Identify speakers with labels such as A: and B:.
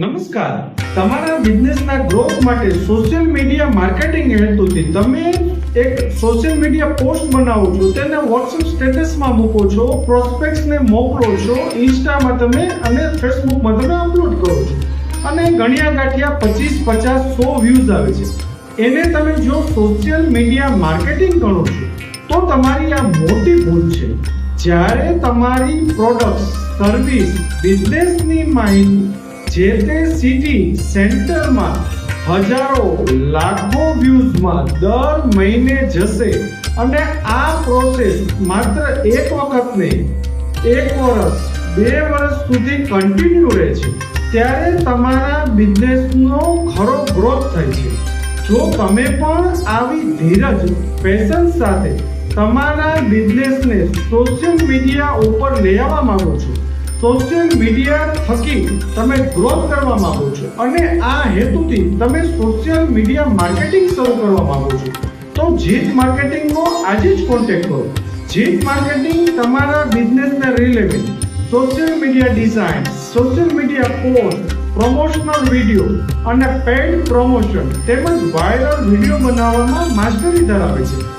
A: નમસ્કાર, તમારા બિઝનેસના ગ્રોથ માટે સોશિયલ મીડિયા માર્કેટિંગ હેતુથી તમે એક સોશિયલ મીડિયા પોસ્ટ બનાવો છો, તેને WhatsApp સ્ટેટસમાં મૂકો છો, પ્રોસ્પેક્ટ્સને મોકલો છો, ઇન્સ્ટામાં તમે અને ફેસબુકમાં તમે અપલોડ કરો છો અને ગણ્યા ગાંઠિયા 25, 50, 100 વ્યૂઝ આવે છે. એને તમે જો સોશિયલ મીડિયા માર્કેટિંગ કરો છો તો તમારી આ મોટી ભૂલ છે. જ્યારે તમારી પ્રોડક્ટ, સર્વિસ, બિઝનેસની માહિતી જે તે સિટી સેન્ટરમાં હજારો લાખો વ્યૂઝમાં દર મહિને જશે અને આ પ્રોસેસ માત્ર એક વખત નહીં, 1 વર્ષ, 2 વર્ષ સુધી કન્ટિન્યુ રહે છે, ત્યારે તમારા બિઝનેસનો ખરો ગ્રોથ થાય છે. જો તમે પણ આવી ધીરજ, પેશન્સ સાથે તમારા બિઝનેસને સોશિયલ મીડિયા ઉપર લઈ આવવા માંગો છો, સોશિયલ મીડિયા થકી તમે ગ્રોથ કરવા માંગો છો અને આ હેતુથી તમે સોશિયલ મીડિયા માર્કેટિંગ શરૂ કરવા માંગો છો, તો જીત માર્કેટિંગનો આજે જ કોન્ટેક્ટ કરો. જીત માર્કેટિંગ તમારા બિઝનેસને relevant social media design, social media post, promotional video અને પેઇડ પ્રમોશન તેમજ વાયરલ વિડીયો બનાવવામાં માસ્ટરી ધરાવે છે.